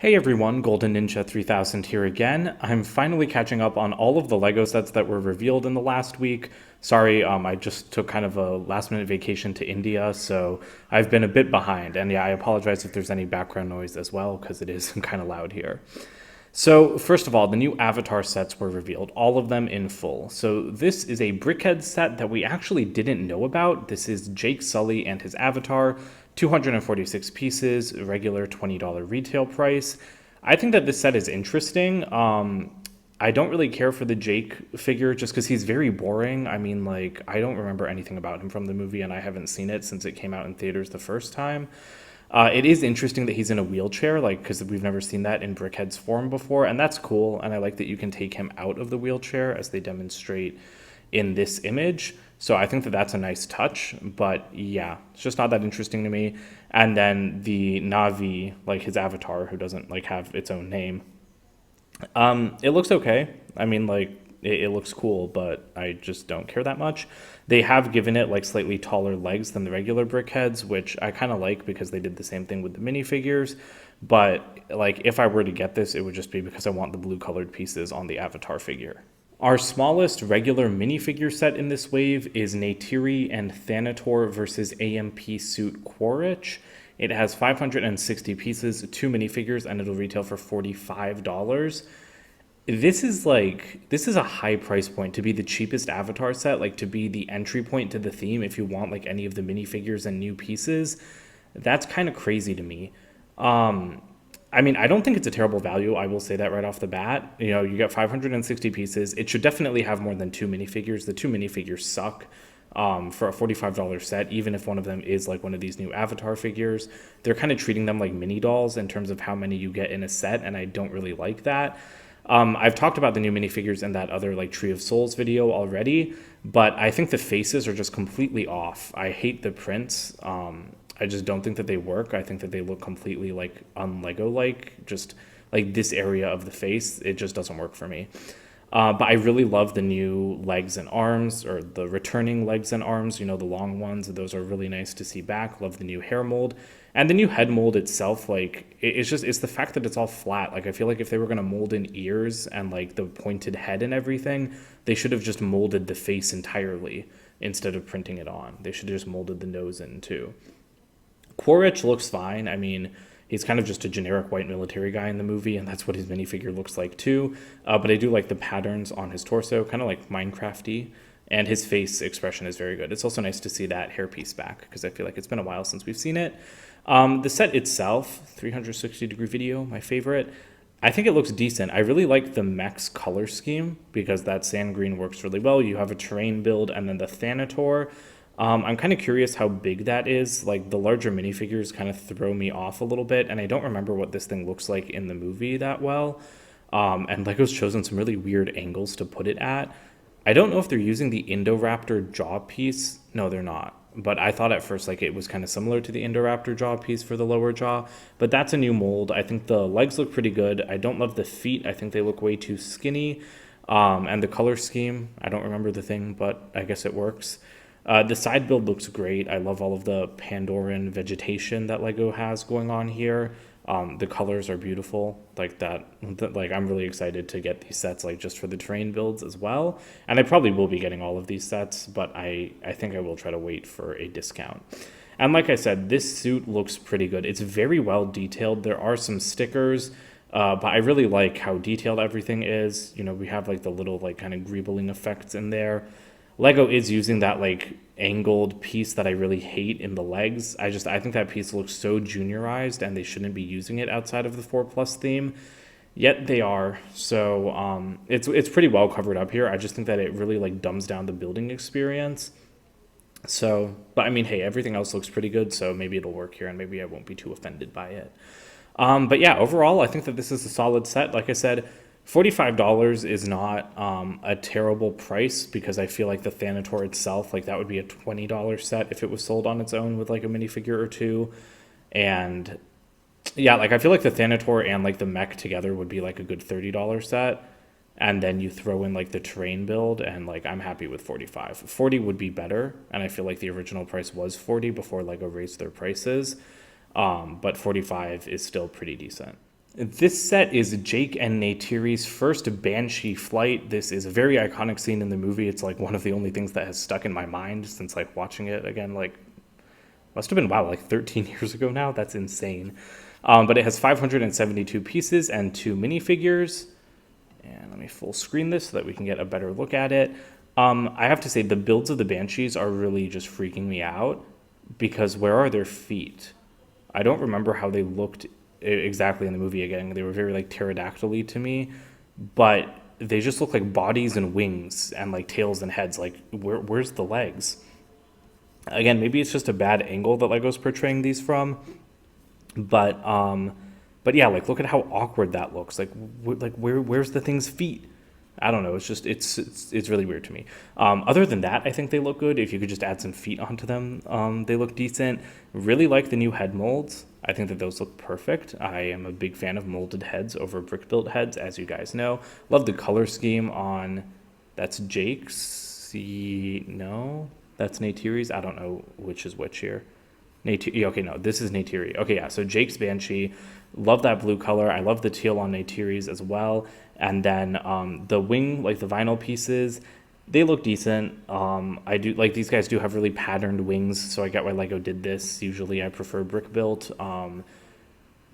Hey everyone, Golden Ninja 3000 here again. I'm finally catching up on all of the LEGO sets that were revealed in the last week. Sorry, I just took kind of a last minute vacation to India, so I've been a bit behind. And yeah, I apologize if there's any background noise as well, because it is kind of loud here. So, first of all, the new Avatar sets were revealed, all of them in full. So, this is a BrickHeadz set that we actually didn't know about. This is Jake Sully and his Avatar, 246 pieces, regular $20 retail price. I think that this set is interesting. I don't really care for the Jake figure just because he's very boring. I mean, like, I don't remember anything about him from the movie, and I haven't seen it since it came out in theaters the first time. It is interesting that he's in a wheelchair, like, because we've never seen that in BrickHeadz form before, and that's cool. And I like that you can take him out of the wheelchair as they demonstrate in this image. So I think that that's a nice touch, but yeah, it's just not that interesting to me. And then the Navi, like his avatar, who doesn't like have its own name, it looks okay. I mean, like, it looks cool, but I just don't care that much. They have given it like slightly taller legs than the regular BrickHeadz, which I kind of like because they did the same thing with the minifigures. But like, if I were to get this, it would just be because I want the blue colored pieces on the Avatar figure. Our smallest regular minifigure set in this wave is Neytiri and Thanator versus AMP Suit Quaritch. It has 560 pieces, 2 minifigures, and it'll retail for $45. This is a high price point to be the cheapest Avatar set, like to be the entry point to the theme if you want like any of the minifigures and new pieces. That's kind of crazy to me. I mean, I don't think it's a terrible value. I will say that right off the bat. You know, you get 560 pieces. It should definitely have more than 2 minifigures. The 2 minifigures suck for a $45 set, even if one of them is like one of these new Avatar figures. They're kind of treating them like mini dolls in terms of how many you get in a set, and I don't really like that. I've talked about the new minifigures in that other like Tree of Souls video already, but I think the faces are just completely off. I hate the prints. I just don't think that they work. I think that they look completely like un-Lego like, just like this area of the face. It just doesn't work for me. But I really love the new legs and arms, or the returning legs and arms, you know, the long ones. Those are really nice to see back. Love the new hair mold. And the new head mold itself, like, it's the fact that it's all flat. Like, I feel like if they were going to mold in ears and, like, the pointed head and everything, they should have just molded the face entirely instead of printing it on. They should have just molded the nose in, too. Quaritch looks fine. I mean, he's kind of just a generic white military guy in the movie, and that's what his minifigure looks like too. But I do like the patterns on his torso, kind of like Minecraft-y, and his face expression is very good. It's also nice to see that hairpiece back, because I feel like it's been a while since we've seen it. The set itself, 360-degree video, my favorite. I think it looks decent. I really like the mech's color scheme, because that sand green works really well. You have a terrain build, and then the Thanator. I'm kind of curious how big that is. Like, the larger minifigures kind of throw me off a little bit, and I don't remember what this thing looks like in the movie that well. And LEGO's chosen some really weird angles to put it at. I don't know if they're using the Indoraptor jaw piece. No, they're not. But I thought at first like it was kind of similar to the Indoraptor jaw piece for the lower jaw. But that's a new mold. I think the legs look pretty good. I don't love the feet. I think they look way too skinny. And the color scheme, I don't remember the thing, but I guess it works. The side build looks great. I love all of the Pandoran vegetation that LEGO has going on here. The colors are beautiful, like that. Like, I'm really excited to get these sets, like, just for the terrain builds as well. And I probably will be getting all of these sets, but I think I will try to wait for a discount. And like I said, this suit looks pretty good. It's very well detailed. There are some stickers, but I really like how detailed everything is. You know, we have like the little like kind of greebling effects in there. LEGO is using that like angled piece that I really hate in the legs. I think that piece looks so juniorized, and they shouldn't be using it outside of the 4+ theme. Yet they are. So it's pretty well covered up here. I just think that it really like dumbs down the building experience. So, but I mean, hey, everything else looks pretty good, so maybe it'll work here, and maybe I won't be too offended by it. But yeah, overall, I think that this is a solid set. Like I said, $45 is not a terrible price, because I feel like the Thanator itself, like, that would be a $20 set if it was sold on its own with like a minifigure or two. And yeah, like, I feel like the Thanator and like the mech together would be like a good $30 set. And then you throw in like the terrain build, and like, I'm happy with 45. 40 would be better, and I feel like the original price was 40 before LEGO raised their prices. But 45 is still pretty decent. This set is Jake and Neytiri's first Banshee Flight. This is a very iconic scene in the movie. It's like one of the only things that has stuck in my mind since like watching it again, like must have been, wow, like 13 years ago now. That's insane. But it has 572 pieces and 2 minifigures. And let me full screen this so that we can get a better look at it. I have to say the builds of the Banshees are really just freaking me out because where are their feet? I don't remember how they looked exactly in the movie again. They were very like pterodactyl-y to me, but they just look like bodies and wings and like tails and heads. Like where's the legs? Again, maybe it's just a bad angle that Lego's portraying these from, but yeah, like look at how awkward that looks. Like where's the thing's feet? I don't know. It's just it's really weird to me. Other than that, I think they look good. If you could just add some feet onto them, they look decent. Really like the new head molds. I think that those look perfect. I am a big fan of molded heads over brick built heads, as you guys know. Love the color scheme on. That's Jake's. No, that's Neytiri's. I don't know which is which here. Okay, no, this is Neytiri. Okay, yeah, so Jake's Banshee. Love that blue color. I love the teal on Neytiri's as well. And then the wing, like the vinyl pieces, they look decent. I do like these guys do have really patterned wings, so I get why Lego did this. Usually I prefer brick built, and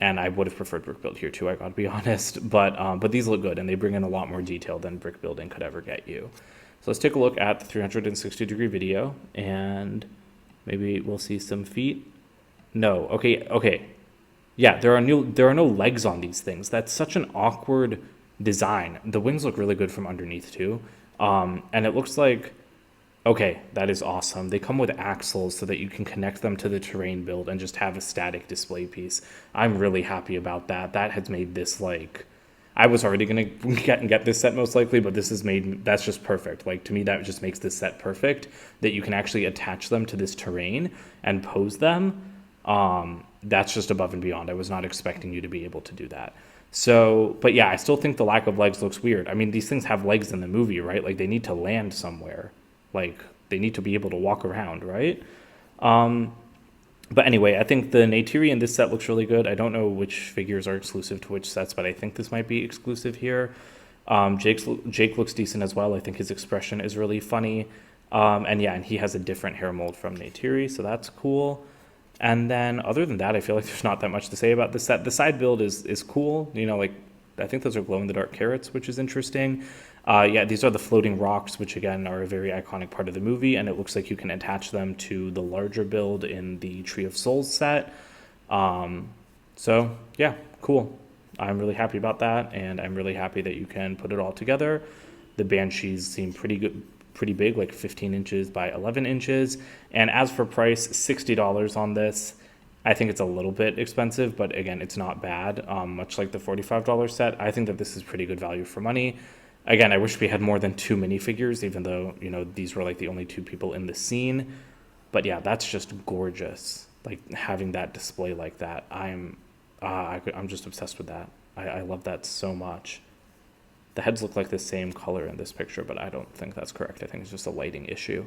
I would have preferred brick built here too, I gotta be honest. But these look good, and they bring in a lot more detail than brick building could ever get you. So let's take a look at the 360-degree video, and maybe we'll see some feet. No, okay. Yeah, there are no legs on these things. That's such an awkward design. The wings look really good from underneath too. And it looks like, okay, that is awesome. They come with axles so that you can connect them to the terrain build and just have a static display piece. I'm really happy about that. That has made this like, I was already going to get this set most likely, but that's just perfect. Like to me, that just makes this set perfect, that you can actually attach them to this terrain and pose them. That's just above and beyond. I was not expecting you to be able to do that. So, but yeah, I still think the lack of legs looks weird. I mean, these things have legs in the movie, right? Like they need to land somewhere. Like they need to be able to walk around, right? But anyway, I think the Neytiri in this set looks really good. I don't know which figures are exclusive to which sets, but I think this might be exclusive here. Jake looks decent as well. I think his expression is really funny. And he has a different hair mold from Neytiri, so that's cool. And then other than that, I feel like there's not that much to say about this set. The side build is cool. You know, like I think those are glow-in-the-dark carrots, which is interesting. Yeah, these are the floating rocks, which again are a very iconic part of the movie, and it looks like you can attach them to the larger build in the Tree of Souls set. So yeah, cool. I'm really happy about that, and I'm really happy that you can put it all together. The Banshees seem pretty good, pretty big, like 15 inches by 11 inches. And as for price, $60 on this. I think it's a little bit expensive, but again, it's not bad. Much like the $45 set, I think that this is pretty good value for money. Again, I wish we had more than 2 minifigures, even though, you know, these were like the only 2 people in the scene. But yeah, that's just gorgeous. Like having that display like that, I'm just obsessed with that. I love that so much. The heads look like the same color in this picture, but I don't think that's correct. I think it's just a lighting issue.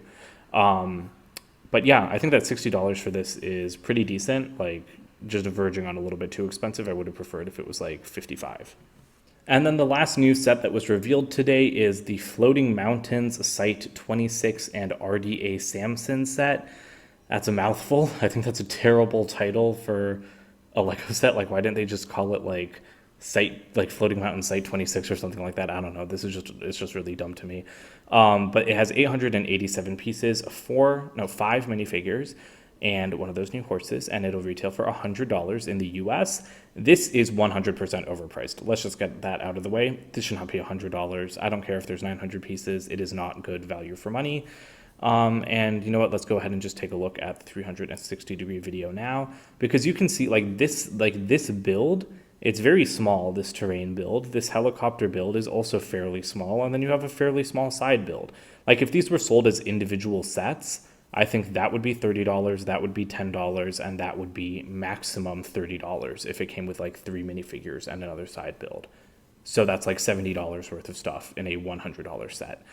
But yeah, I think that $60 for this is pretty decent, like just verging on a little bit too expensive. I would have preferred if it was like $55. And then the last new set that was revealed today is the Floating Mountains Site 26 and RDA Samson set. That's a mouthful. I think that's a terrible title for a Lego set. Like, why didn't they just call it like Floating Mountain Site 26 or something like that? I don't know. It's just really dumb to me. But it has 887 pieces, 5 minifigures, and one of those new horses, and it'll retail for $100 in the US. This is 100% overpriced. Let's just get that out of the way. This should not be $100. I don't care if there's 900 pieces. It is not good value for money. And you know what? Let's go ahead and just take a look at the 360-degree video now, because you can see this build. It's very small, this terrain build. This helicopter build is also fairly small, and then you have a fairly small side build. Like if these were sold as individual sets, I think that would be $30, that would be $10, and that would be maximum $30 if it came with like 3 minifigures and another side build. So that's like $70 worth of stuff in a $100 set.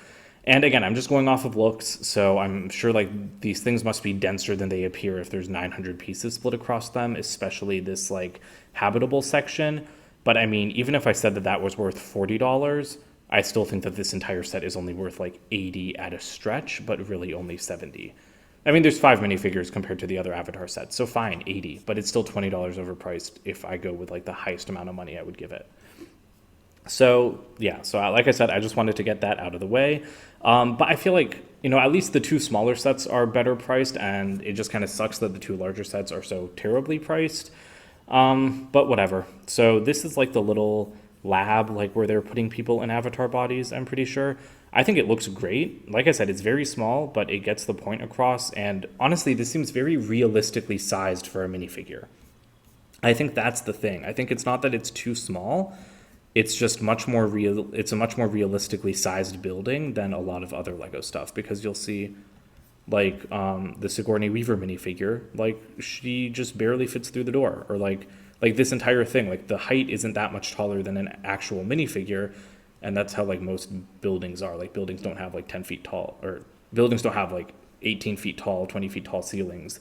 And again, I'm just going off of looks, so I'm sure like these things must be denser than they appear if there's 900 pieces split across them, especially this like habitable section. But I mean, even if I said that that was worth $40, I still think that this entire set is only worth like 80 at a stretch, but really only 70. I mean, there's 5 minifigures compared to the other Avatar sets, so fine, 80, but it's still $20 overpriced if I go with like the highest amount of money I would give it. So yeah, so like I said, I just wanted to get that out of the way. But I feel like, at least the 2 smaller sets are better priced, and it just kind of sucks that the 2 larger sets are so terribly priced. But whatever. So this is like the little lab, like where they're putting people in avatar bodies, I'm pretty sure. I think it looks great. Like I said, it's very small, but it gets the point across. And honestly, this seems very realistically sized for a minifigure. I think that's the thing. I think it's not that it's too small. It's just much more real. It's a much more realistically sized building than a lot of other Lego stuff, because you'll see like the Sigourney Weaver minifigure, like she just barely fits through the door, or like this entire thing, like the height isn't that much taller than an actual minifigure, and that's how like most buildings are. Like buildings don't have like 10 feet tall, or buildings don't have like 18 feet tall, 20 feet tall ceilings,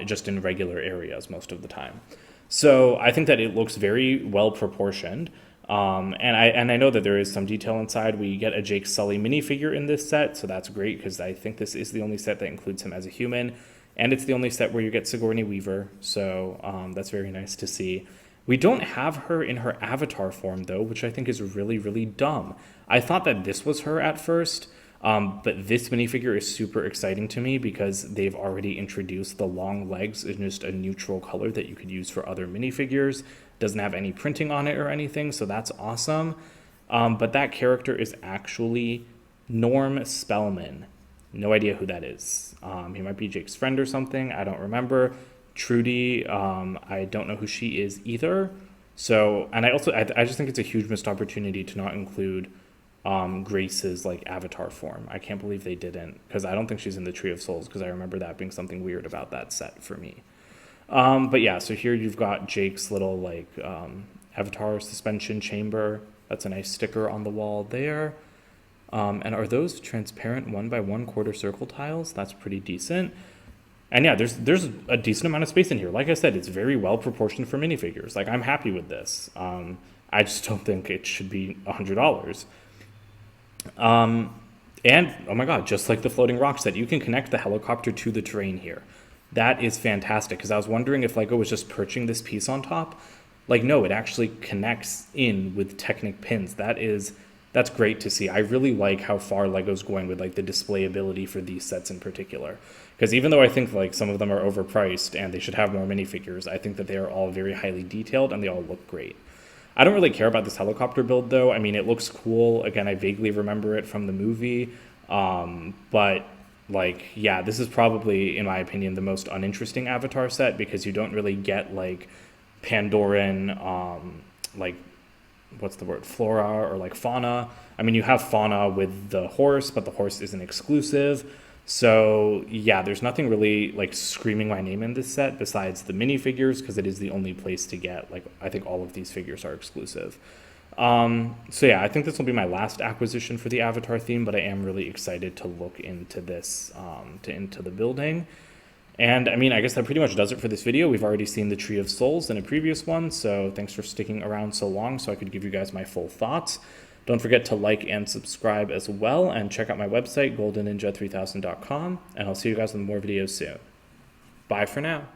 just in regular areas most of the time. So I think that it looks very well proportioned. And I know that there is some detail inside. We get a Jake Sully minifigure in this set, so that's great, because I think this is the only set that includes him as a human, and it's the only set where you get Sigourney Weaver, so that's very nice to see. We don't have her in her avatar form, though, which I think is really, really dumb. I thought that this was her at first, but this minifigure is super exciting to me because they've already introduced the long legs in just a neutral color that you could use for other minifigures. Doesn't have any printing on it or anything, so that's awesome. But that character is actually Norm Spellman. No idea who that is. He might be Jake's friend or something. I don't remember. Trudy, I don't know who she is either. So, and I just think it's a huge missed opportunity to not include Grace's like avatar form. I can't believe they didn't, because I don't think she's in the Tree of Souls, because I remember that being something weird about that set for me. But yeah, so here you've got Jake's little like avatar suspension chamber. That's a nice sticker on the wall there. And are those transparent 1x1 quarter circle tiles? That's pretty decent. And yeah, there's a decent amount of space in here. Like I said, it's very well proportioned for minifigures. Like, I'm happy with this. I just don't think it should be $100. And oh my god, just like the floating rock set, you can connect the helicopter to the terrain here. That is fantastic, because I was wondering if Lego was just perching this piece on top. Like, no, it actually connects in with Technic pins. That's great to see. I really like how far Lego's going with like the display ability for these sets in particular. Because even though I think like some of them are overpriced and they should have more minifigures, I think that they are all very highly detailed and they all look great. I don't really care about this helicopter build, though. I mean, it looks cool. Again, I vaguely remember it from the movie, but like, yeah, this is probably, in my opinion, the most uninteresting Avatar set, because you don't really get like Pandoran, like, what's the word, flora or like fauna. I mean, you have fauna with the horse, but the horse isn't exclusive. So yeah, there's nothing really like screaming my name in this set besides the minifigures, because it is the only place to get, like, I think all of these figures are exclusive. So yeah, I think this will be my last acquisition for the Avatar theme, but I am really excited to look into this, into the building. And I mean, I guess that pretty much does it for this video. We've already seen the Tree of Souls in a previous one, so thanks for sticking around so long so I could give you guys my full thoughts. Don't forget to like and subscribe as well, and check out my website, goldenninja3000.com, and I'll see you guys in more videos soon. Bye for now.